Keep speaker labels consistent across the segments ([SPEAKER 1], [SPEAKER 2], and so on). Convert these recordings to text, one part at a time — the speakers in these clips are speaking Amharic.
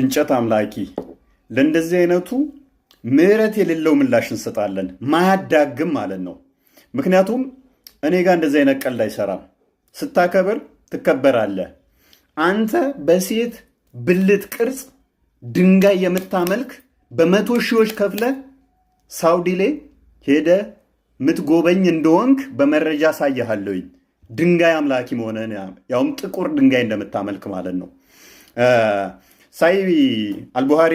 [SPEAKER 1] እንጨት አምላኪ ለእንደዚህ አይነቱ ምህረት የሌለው ምላሽ እንሰጣለን። ማያዳግም ማለት ነው። ምክንያቱም እኔ ጋር እንደዚህ አይነት ቀልድ አይሰራም። ስታከብር ትከበራለህ። አንተ በሴት ብልት ቅርጽ ድንጋይ የምታመልክ በመቶ ሺዎች ከፍለ ሳውዲ ላይ ሄደ ምትጎበኝ እንደወንክ በመረጃ ሳያለሁኝ ድንጋይ አምላኪ መሆነን ያውም ጥቁር ድንጋይ እንደምታመልክ ማለት ነው። ሳይ አልቡሃሪ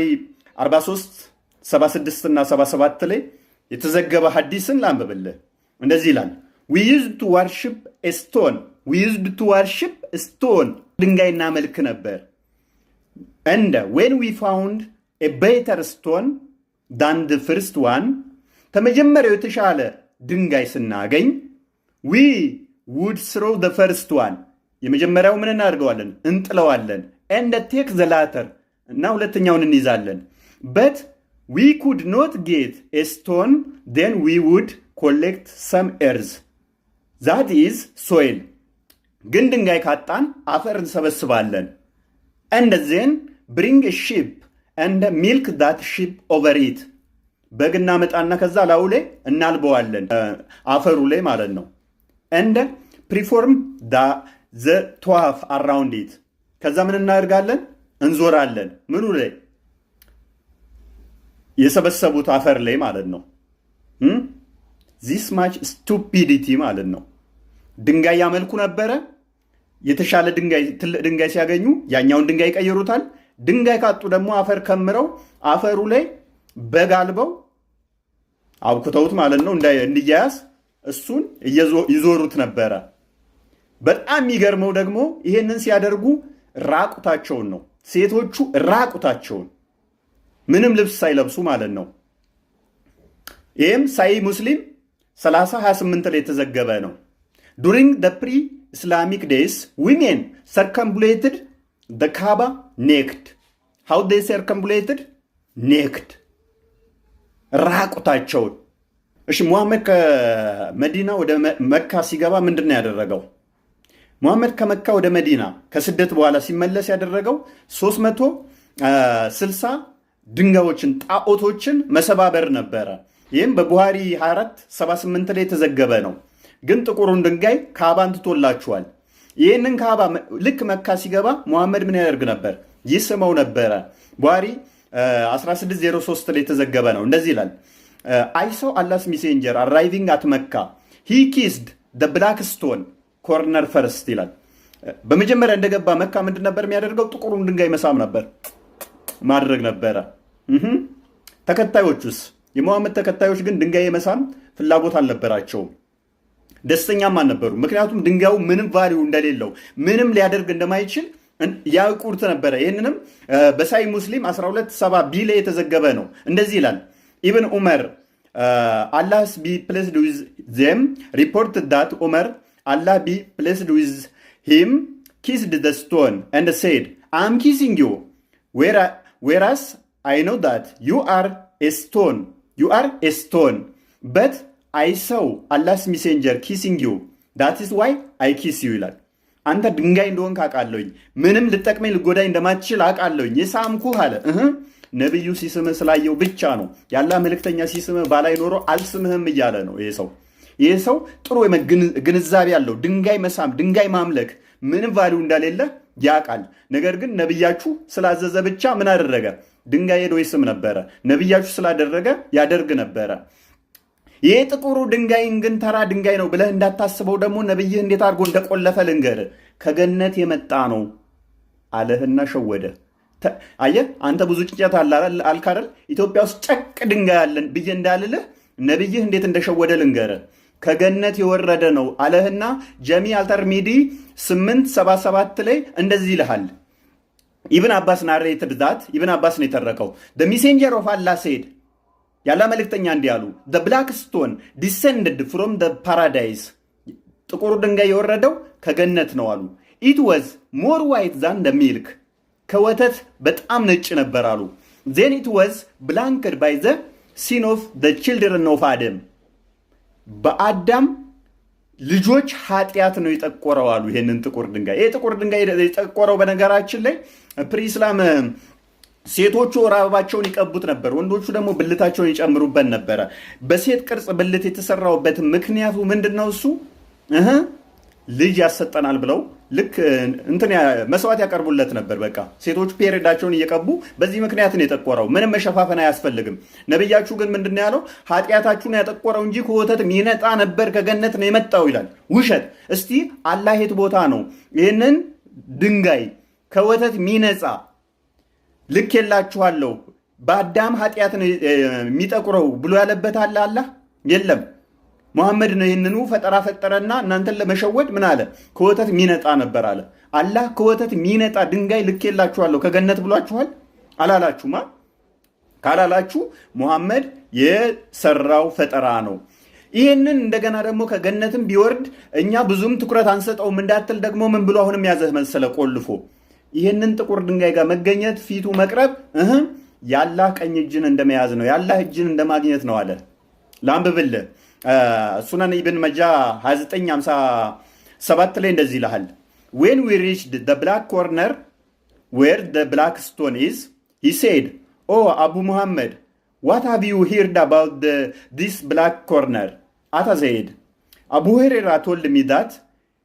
[SPEAKER 1] 43 76 እና 77 ላይ የተዘገበ ሐዲስን ላንብብልህ። እንደዚህ ይላል we used to worship a stone ድንጋይ እናመልክ ነበር and when we found a better stone than the first one ከመጀመሪያው የተሻለ ድንጋይ ስናገኝ we would throw the first one የመጀመሪያው ምን እናደርገዋለን? እንጥለዋለን and take the latter እና ሁለተኛውን እንይዛለን but we could not get a stone then we would collect some earth that is soil ግን ድንጋይ ካጣን አፈር እንሰበስባለን and then bring a sheep and milk that sheep over it በግና መጣና ከዛ ላዩ ላይ እናልበዋለን አፈሩ ላይ ማለት ነው and perform the tawaf around it ከዛ ምን እናደርጋለን? እንዞራለን ምኑ ላይ? የሰበሰቡት አፈር ላይ ማለት ነው። this much stupidity ማለት ነው። ድንጋይ ያመልኩ ነበረ። የተሻለ ድንጋይ ትልቅ ድንጋይ ሲያገኙ ያኛውን ድንጋይ ይቀይሩታል። ድንጋይ ካጡ ደግሞ አፈር ከምረው አፈሩ ላይ በጋልበው አብኩተውት ማለት ነው እንዲያያዝ እሱን ይዞሩት ነበረ። በጣም የሚገርመው ደግሞ ይሄንን ሲያደርጉ ራቁታቸውን ነው። ሴቶቹ ራቁታቸውን ምንም ልብስ ሳይለብሱ ማለት ነው። ይህም ሳይ ሙስሊም 30:28 ላይ የተዘገበ ነው። during the pre-Islamic days women circumambulated the Kaaba naked. how they circumambulated? naked ራቁታቸውን። እሺ ሙሐመድ ከመዲና ወደ መካ ሲገባ ምንድን ነው ያደረገው? ሙሐመድ ከመካ ወደ መዲና ከስደት በኋላ ሲመለስ ያደረገው 360 ድንጋዮችን ጣዖቶችን መሰባበር ነበረ። ይህም በቡሃሪ 24:78 ላይ የተዘገበ ነው። ግን ጥቁሩን ድንጋይ ካባን ትቶላችኋል። ይህንን ካባ ልክ መካ ሲገባ ሙሐመድ ምን ያደርግ ነበር? ይስመው ነበረ። ቡሃሪ 16:03 ላይ የተዘገበ ነው። እንደዚህ ይላል I saw Allah's messenger arriving at Mecca. He kissed the black stone corner first ይላል። በመጀመሪያ እንደገባ መካ ምንድን ነበር የሚያደርገው? ጥቁሩን ድንጋይ መሳም ነበር ማድረግ ነበረ። ተከታዮቹስ? የሙሐመድ ተከታዮች ግን ድንጋይ መሳም ፍላጎት አልነበራቸውም፣ ደስተኛም አልነበሩ። ምክንያቱም ድንጋዩ ምንም ቫልዩ እንደሌለው ምንም ሊያደርግ እንደማይችል ያውቁት ነበረ። ይህንንም በሳይ ሙስሊም 12:7 ቢ ላይ የተዘገበ ነው። እንደዚህ ይላል ኢብን ዑመር Allah be pleased with them reported that Umar Allah be pleased with him kissed the stone and said I am kissing you whereas I know that you are a stone but I saw Allah's messenger kissing you that is why I kiss you ይላል። አንተ ድንጋይ እንደሆንክ አውቃለሁኝ፣ ምንም ልጠቅመኝ ልጎዳኝ እንደማትችል አውቃለሁኝ፣ የሳምኩህ አለ። ነብዩ ሲስምህ ስላየው ብቻ ነው። ያላ መልእክተኛ ሲስምህ ባላይ ኖሮ አልስምህም እያለ ነው። ይሄ ሰው ጥሩ ግንዛቤ ያለው ድንጋይ መሳም ድንጋይ ማምለክ ምንም ቫልዩ እንደሌለ ያውቃል። ነገር ግን ነብያችሁ ስላዘዘ ብቻ ምን አደረገ? ድንጋይ ሄዶ ይስም ነበረ። ነብያችሁ ስላደረገ ያደርግ ነበረ። ይሄ ጥቁሩ ድንጋይን ግን ተራ ድንጋይ ነው ብለህ እንዳታስበው ደግሞ ነብይህ እንዴት አድርጎ እንደቆለፈ ልንገርህ። ከገነት የመጣ ነው አለህና ሸወደ። አየህ አንተ ብዙ ጭንጨት አልክ አይደል? ኢትዮጵያ ውስጥ ጨቅ ድንጋይ አለን ብዬ እንዳልልህ ነብይህ እንዴት እንደሸወደ ልንገርህ። ከገነት የወረደ ነው አለህና ጀሚ አልተርሚዲ 8:77 ላይ እንደዚህ ይልሃል። ኢብን አባስ ናሬትድ ዛት ኢብን አባስ ነው የተረከው። the messenger of Allah said ያላ መልእክተኛ እንዲህ አሉ the black stone descended from the paradise ጥቁሩ ድንጋይ የወረደው ከገነት ነው አሉ። it was more white than the milk ከወተት በጣም ነጭ ነበር አሉ። then it was blanched by the sin of the children of Adam በአዳም ልጆች ኃጢአት ነው የጠቆረው አሉ። ይሄንን ጥቁር ድንጋይ ጥቁር ድንጋይ የጠቆረው በነገራችን ላይ ፕሪስላም ሴቶቹ ወር አበባቸውን ይቀቡት ነበር፣ ወንዶቹ ደግሞ ብልታቸውን ይጨምሩበት ነበረ። በሴት ቅርጽ ብልት የተሰራውበት ምክንያቱ ምንድነው? እሱ ልጅ ያሰጠናል ብለው ልክ መስዋዕት ያቀርቡለት ነበር። በቃ ሴቶቹ ፔሬዳቸውን እየቀቡ በዚህ ምክንያት ነው የጠቆረው። ምንም መሸፋፈን አያስፈልግም። ነብያችሁ ግን ምንድን ያለው? ኃጢአታችሁን ያጠቆረው እንጂ ከወተትም ይነጣ ነበር ከገነት ነው የመጣው ይላል። ውሸት። እስቲ አላህ የት ቦታ ነው ይህንን ድንጋይ ከወተት ሚነጻ ልክ የላችኋለሁ በአዳም ኃጢአት ነው የሚጠቁረው ብሎ ያለበት አለ? አላህ የለም። ሙሐመድ ነው ይህንኑ ፈጠራ ፈጠረና እናንተን ለመሸወድ ምን አለ? ከወተት ሚነጣ ነበር አለ። አላህ ከወተት ሚነጣ ድንጋይ ልክ የላችኋለሁ ከገነት ብሏችኋል? አላላችሁማ። ካላላችሁ ሙሐመድ የሰራው ፈጠራ ነው። ይህንን እንደገና ደግሞ ከገነትም ቢወርድ እኛ ብዙም ትኩረት አንሰጠውም እንዳትል ደግሞ ምን ብሎ አሁንም ያዘ መሰለ ቆልፎ ይህንን ጥቁር ድንጋይ ጋር መገኘት ፊቱ መቅረብ የአላህ ቀኝ እጅን እንደመያዝ ነው፣ የአላህ እጅን እንደማግኘት ነው አለ። ላንብብልህ። ሱነን ኢብን መጃ 2957 ላይ እንደዚህ ይልሃል። when we reached the black corner where the black stone is, he said, oh Abu Muhammad, what have you heard about this black corner? Ata said, Abu Hurairah told me that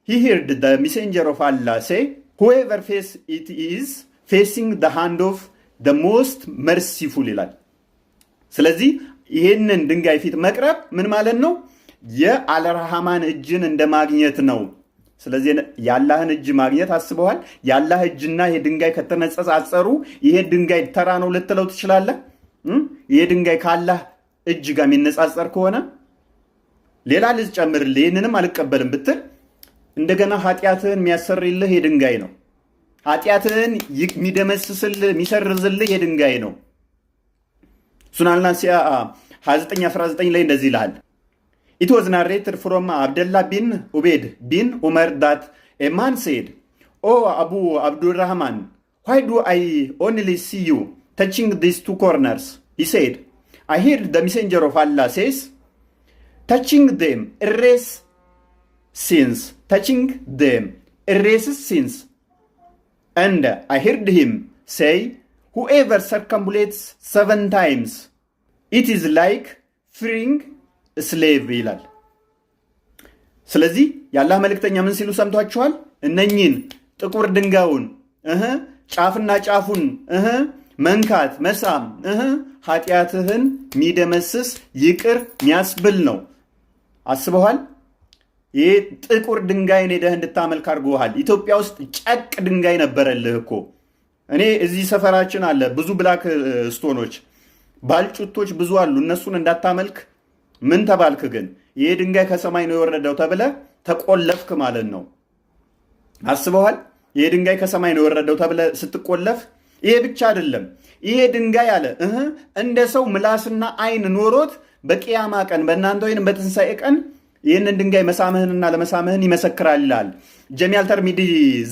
[SPEAKER 1] he heard the messenger of Allah say, whoever face it is facing the hand of the most merciful ይላል። ስለዚህ ይህንን ድንጋይ ፊት መቅረብ ምን ማለት ነው? የአልረሃማን እጅን እንደማግኘት ነው። ስለዚህ የአላህን እጅ ማግኘት አስበዋል? የአላህ እጅና ይሄ ድንጋይ ከተነጻጸሩ ይሄ ድንጋይ ተራ ነው ልትለው ትችላለህ? ይሄ ድንጋይ ከአላህ እጅ ጋር የሚነጻጸር ከሆነ ሌላ ልጨምርልህ ይህንንም አልቀበልም ብትል እንደገና ኃጢአትህን የሚያሰርልህ የድንጋይ ነው። ኃጢአትህን የሚደመስስልህ የሚሰርዝልህ የድንጋይ ነው። ሱናን ናሲያ 2919 ላይ እንደዚህ ይልሃል። It was narrated from Abdullah bin Ubaid bin Umar that a man said, oh Abu Abdurrahman, why do I only see you touching these two corners? He said, I heard the messenger of Allah says, touching them erase sins. Touching them erases sins. And I heard him say, whoever circumambulates 7 times, it is like freeing a slave ይላል። ስለዚህ የአላህ መልእክተኛ ምን ሲሉ ሰምቷችኋል? እነኚህን ጥቁር ድንጋዩን ጫፍና ጫፉን መንካት መሳም ኃጢአትህን የሚደመስስ ይቅር የሚያስብል ነው። አስበዋል? ይህ ጥቁር ድንጋይን ሄደህ እንድታመልክ አድርጎሃል። ኢትዮጵያ ውስጥ ጨቅ ድንጋይ ነበረልህ እኮ። እኔ እዚህ ሰፈራችን አለ ብዙ ብላክ ስቶኖች ባልጩቶች ብዙ አሉ። እነሱን እንዳታመልክ ምን ተባልክ? ግን ይህ ድንጋይ ከሰማይ ነው የወረደው ተብለ ተቆለፍክ ማለት ነው። አስበዋል? ይህ ድንጋይ ከሰማይ ነው የወረደው ተብለ ስትቆለፍ፣ ይሄ ብቻ አይደለም። ይሄ ድንጋይ አለ እንደ ሰው ምላስና አይን ኖሮት በቂያማ ቀን በእናንተ ወይንም በትንሣኤ ቀን ይህንን ድንጋይ መሳምህንና ለመሳምህን ይመሰክራል ይላል። ጀሚዓል ተርሚዲ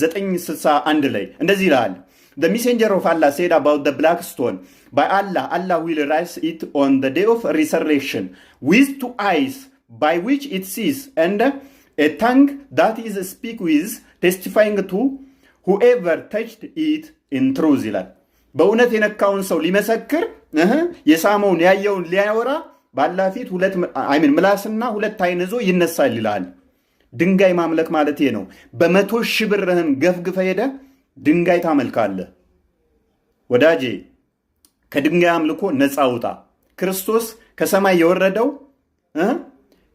[SPEAKER 1] 961 ላይ እንደዚህ ይላል። The messenger of Allah said about the black stone, by Allah, Allah will rise it on the day of resurrection with 2 eyes by which it sees and a tongue that is speak with, testifying to whoever touched it in truth ይላል። በእውነት የነካውን ሰው ሊመሰክር የሳመውን ያየውን ሊያወራ ባላህ ፊት ምላስና 2 አይን ይዞ ይነሳል ይላል። ድንጋይ ማምለክ ማለት ይሄ ነው። በ100 ሺህ ብርህን ገፍግፈ ሄደ ድንጋይ ታመልካለህ። ወዳጄ ከድንጋይ አምልኮ ነፃ ውጣ። ክርስቶስ ከሰማይ የወረደው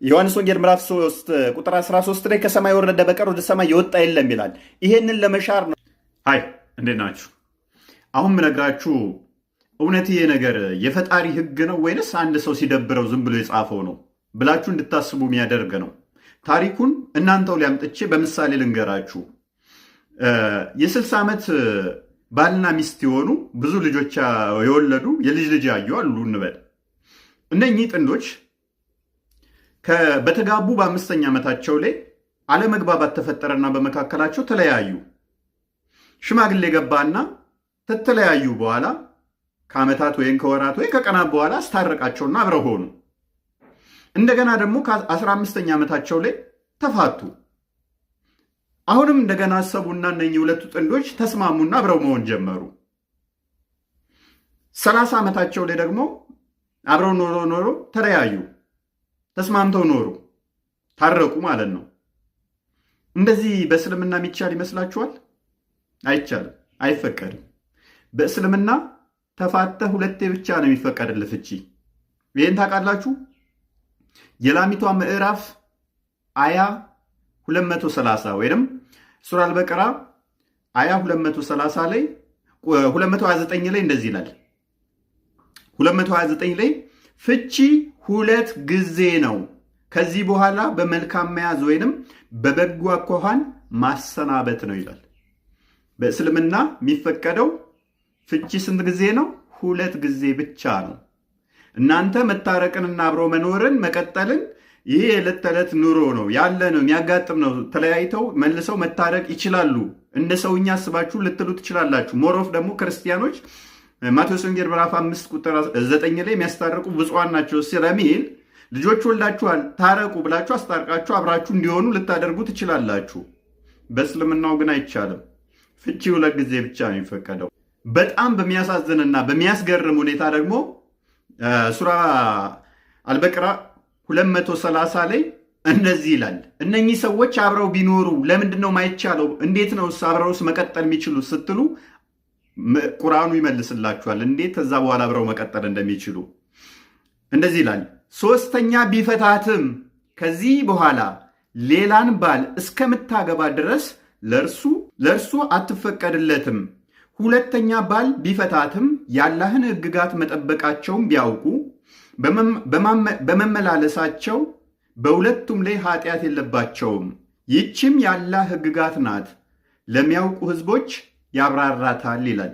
[SPEAKER 1] ዮሐንስ ወንጌል ምዕራፍ 3 ቁጥር 13 ላይ ከሰማይ የወረደ በቀር ወደ ሰማይ የወጣ የለም ይላል። ይሄንን ለመሻር ነው። አይ እንዴት ናችሁ? አሁን ምነግራችሁ እውነት ይሄ ነገር የፈጣሪ ሕግ ነው ወይንስ አንድ ሰው ሲደብረው ዝም ብሎ የጻፈው ነው ብላችሁ እንድታስቡ የሚያደርግ ነው። ታሪኩን እናንተው ሊያምጥቼ በምሳሌ ልንገራችሁ። የ60 ዓመት ባልና ሚስት የሆኑ ብዙ ልጆች የወለዱ የልጅ ልጅ ያዩ አሉ እንበል። እነኚህ ጥንዶች በተጋቡ በ5ኛ ዓመታቸው ላይ አለመግባባት ተፈጠረና በመካከላቸው ተለያዩ። ሽማግሌ ገባና ተተለያዩ በኋላ ከዓመታት ወይም ከወራት ወይም ከቀናት በኋላ አስታረቃቸውና አብረው ሆኑ። እንደገና ደግሞ ከ15ኛ ዓመታቸው ላይ ተፋቱ። አሁንም እንደገና አሰቡና እነኚህ ሁለቱ ጥንዶች ተስማሙና አብረው መሆን ጀመሩ። 30 ዓመታቸው ላይ ደግሞ አብረው ኖሮ ተለያዩ፣ ተስማምተው ኖሩ፣ ታረቁ ማለት ነው። እንደዚህ በእስልምና የሚቻል ይመስላችኋል? አይቻልም፣ አይፈቀድም። በእስልምና ተፋተህ ሁለቴ ብቻ ነው የሚፈቀድልህ ፍቺ። ይህን ታውቃላችሁ? የላሚቷ ምዕራፍ አያ 230 ወይም ሱራ አልበቀራ አያ 230 ላይ 229 ላይ እንደዚህ ይላል። 229 ላይ ፍቺ 2 ጊዜ ነው፣ ከዚህ በኋላ በመልካም መያዝ ወይንም በበጎ አኳኋን ማሰናበት ነው ይላል። በእስልምና የሚፈቀደው ፍቺ ስንት ጊዜ ነው? 2 ጊዜ ብቻ ነው። እናንተ መታረቅንና አብሮ መኖርን መቀጠልን ይሄ የዕለት ተዕለት ኑሮ ነው ያለ ነው የሚያጋጥም ነው። ተለያይተው መልሰው መታረቅ ይችላሉ። እንደ ሰውኛ አስባችሁ ልትሉ ትችላላችሁ። ሞሮፍ ደግሞ ክርስቲያኖች ማቴዎስ ወንጌል ምዕራፍ 5 ቁጥር 9 ላይ የሚያስታርቁ ብፁዓን ናቸው ስለሚል ልጆች ወልዳችኋል ታረቁ ብላችሁ አስታርቃችሁ አብራችሁ እንዲሆኑ ልታደርጉ ትችላላችሁ። በእስልምናው ግን አይቻልም። ፍቺ 2 ጊዜ ብቻ ነው የሚፈቀደው። በጣም በሚያሳዝንና በሚያስገርም ሁኔታ ደግሞ ሱራ አልበቅራ 230 ላይ እንደዚህ ይላል። እነኚህ ሰዎች አብረው ቢኖሩ ለምንድን ነው ማይቻለው? እንዴት ነው አብረውስ መቀጠል የሚችሉ ስትሉ ቁርአኑ ይመልስላችኋል እንዴት ከዛ በኋላ አብረው መቀጠል እንደሚችሉ። እንደዚህ ይላል፣ ሶስተኛ ቢፈታትም ከዚህ በኋላ ሌላን ባል እስከምታገባ ድረስ ለእርሱ አትፈቀድለትም። ሁለተኛ ባል ቢፈታትም የአላህን ሕግጋት መጠበቃቸውን ቢያውቁ በመመላለሳቸው በሁለቱም ላይ ኃጢአት የለባቸውም። ይህችም የአላህ ሕግጋት ናት፣ ለሚያውቁ ሕዝቦች ያብራራታል ይላል።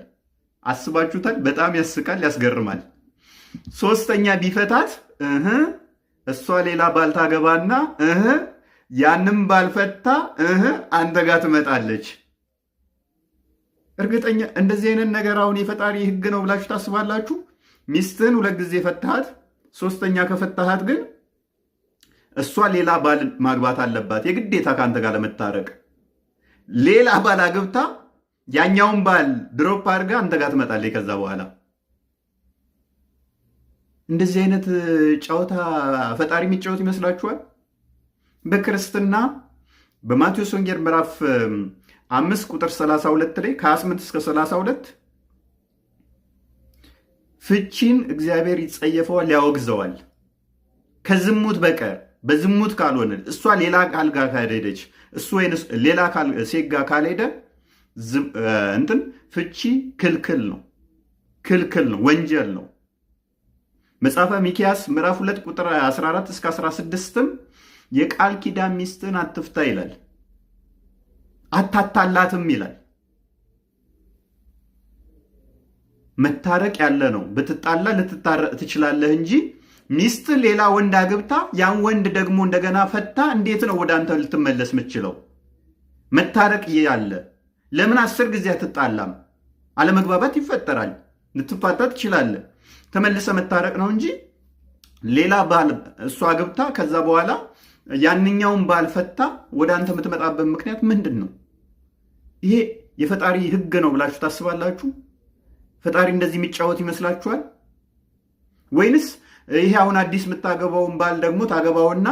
[SPEAKER 1] አስባችሁታል? በጣም ያስቃል፣ ያስገርማል። ሶስተኛ ቢፈታት እሷ ሌላ ባል ታገባና ያንም ባልፈታ አንተ ጋር ትመጣለች። እርግጠኛ እንደዚህ አይነት ነገር አሁን የፈጣሪ ሕግ ነው ብላችሁ ታስባላችሁ? ሚስትህን 2 ጊዜ ፈታሃት፣ ሶስተኛ ከፈታሃት ግን እሷ ሌላ ባል ማግባት አለባት የግዴታ ከአንተ ጋር ለመታረቅ። ሌላ ባል አግብታ ያኛውን ባል ድሮፕ አድርጋ አንተ ጋር ትመጣለች ከዛ በኋላ። እንደዚህ አይነት ጨዋታ ፈጣሪ የሚጫወት ይመስላችኋል? በክርስትና በማቴዎስ ወንጌል ምዕራፍ 5 ቁጥር 32 ላይ ከ28 እስከ 32 ፍቺን እግዚአብሔር ይጸየፈዋል፣ ያወግዘዋል። ከዝሙት በቀር በዝሙት ካልሆነ እሷ ሌላ ቃል ጋር ካልሄደች እሱ ወይንስ ሌላ ሴት ጋር ካልሄደ ፍቺ ክልክል ነው፣ ክልክል ነው፣ ወንጀል ነው። መጽሐፈ ሚክያስ ምዕራፍ 2 ቁጥር 14 እስከ 16ም የቃል ኪዳን ሚስትን አትፍታ ይላል፣ አታታላትም ይላል። መታረቅ ያለ ነው። ብትጣላ ልትታረቅ ትችላለህ እንጂ ሚስት ሌላ ወንድ አግብታ ያን ወንድ ደግሞ እንደገና ፈታ እንዴት ነው ወደ አንተ ልትመለስ የምትችለው? መታረቅ ያለ ለምን 10 ጊዜ አትጣላም? አለመግባባት ይፈጠራል፣ ልትፋታ ትችላለህ። ተመልሰ መታረቅ ነው እንጂ ሌላ ባል እሷ አግብታ ከዛ በኋላ ያንኛውን ባል ፈታ ወደ አንተ የምትመጣበት ምክንያት ምንድን ነው? ይሄ የፈጣሪ ሕግ ነው ብላችሁ ታስባላችሁ? ፈጣሪ እንደዚህ የሚጫወት ይመስላችኋል? ወይንስ ይሄ አሁን አዲስ የምታገባውን ባል ደግሞ ታገባውና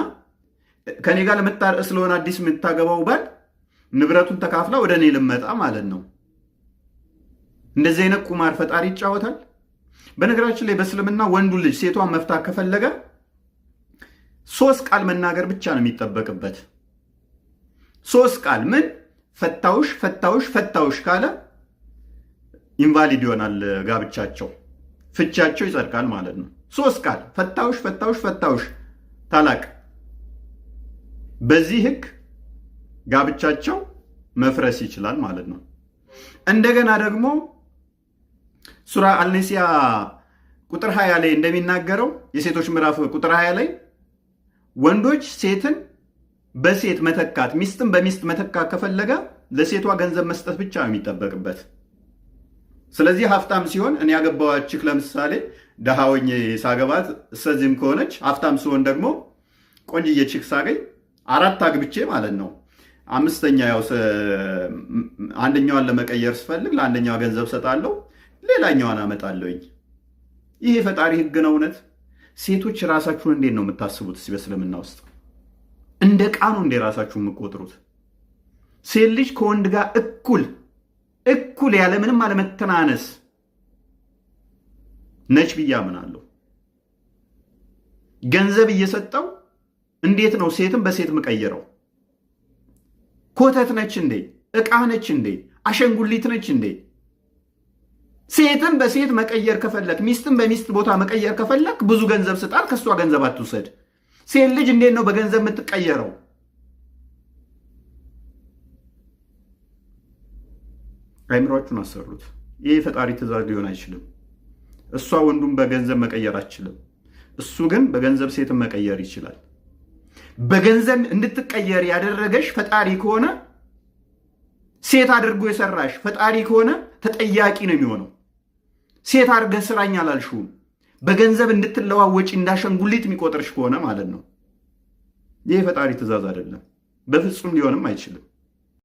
[SPEAKER 1] ከኔ ጋር ለመታረቅ ስለሆነ አዲስ የምታገባው ባል ንብረቱን ተካፍላ ወደ እኔ ልመጣ ማለት ነው? እንደዚህ አይነት ቁማር ፈጣሪ ይጫወታል። በነገራችን ላይ በእስልምና ወንዱ ልጅ ሴቷን መፍታት ከፈለገ 3 ቃል መናገር ብቻ ነው የሚጠበቅበት። 3 ቃል ምን? ፈታውሽ ፈታውሽ ፈታውሽ ካለ ኢንቫሊድ ይሆናል ጋብቻቸው፣ ፍቻቸው ይጸድቃል ማለት ነው። 3 ቃል ፈታውሽ ፈታውሽ ፈታውሽ ታላቅ። በዚህ ሕግ ጋብቻቸው መፍረስ ይችላል ማለት ነው። እንደገና ደግሞ ሱራ አልኒሲያ ቁጥር 20 ላይ እንደሚናገረው የሴቶች ምዕራፍ ቁጥር 20 ላይ ወንዶች ሴትን በሴት መተካት ሚስትን በሚስት መተካት ከፈለገ ለሴቷ ገንዘብ መስጠት ብቻ ነው የሚጠበቅበት። ስለዚህ ሀብታም ሲሆን እኔ ያገባዋችክ ለምሳሌ ደሃ ሆኜ ሳገባት እሰዚህም ከሆነች ሀብታም ሲሆን ደግሞ ቆንጅዬ ቺክ ሳገኝ 4 አግብቼ ማለት ነው 5ኛ ያው አንደኛዋን ለመቀየር ስፈልግ ለአንደኛዋ ገንዘብ ሰጣለሁ፣ ሌላኛዋን አመጣለሁኝ። ይህ የፈጣሪ ህግ ነው እውነት? ሴቶች ራሳችሁን እንዴት ነው የምታስቡት? በእስልምና ውስጥ እንደ ቃኑ እንዴ ራሳችሁን የምትቆጥሩት? ሴት ልጅ ከወንድ ጋር እኩል ያለምንም አለመተናነስ ነች ብዬ አምናለሁ። ገንዘብ እየሰጠው እንዴት ነው ሴትን በሴት መቀየረው? ኮተት ነች እንዴ? ዕቃ ነች እንዴ? አሸንጉሊት ነች እንዴ? ሴትን በሴት መቀየር ከፈለክ፣ ሚስትን በሚስት ቦታ መቀየር ከፈለክ ብዙ ገንዘብ ስጣት፣ ከሷ ገንዘብ አትውሰድ። ሴት ልጅ እንዴት ነው በገንዘብ የምትቀየረው? አይምሯችሁን አሰሩት። ይህ የፈጣሪ ትእዛዝ ሊሆን አይችልም። እሷ ወንዱን በገንዘብ መቀየር አትችልም። እሱ ግን በገንዘብ ሴትን መቀየር ይችላል። በገንዘብ እንድትቀየር ያደረገሽ ፈጣሪ ከሆነ፣ ሴት አድርጎ የሰራሽ ፈጣሪ ከሆነ ተጠያቂ ነው የሚሆነው። ሴት አድርገህ ስራኝ አላልሽውም። በገንዘብ እንድትለዋወጪ እንዳሸንጉሊት የሚቆጥርሽ ከሆነ ማለት ነው። ይህ የፈጣሪ ትእዛዝ አይደለም፣ በፍጹም ሊሆንም አይችልም።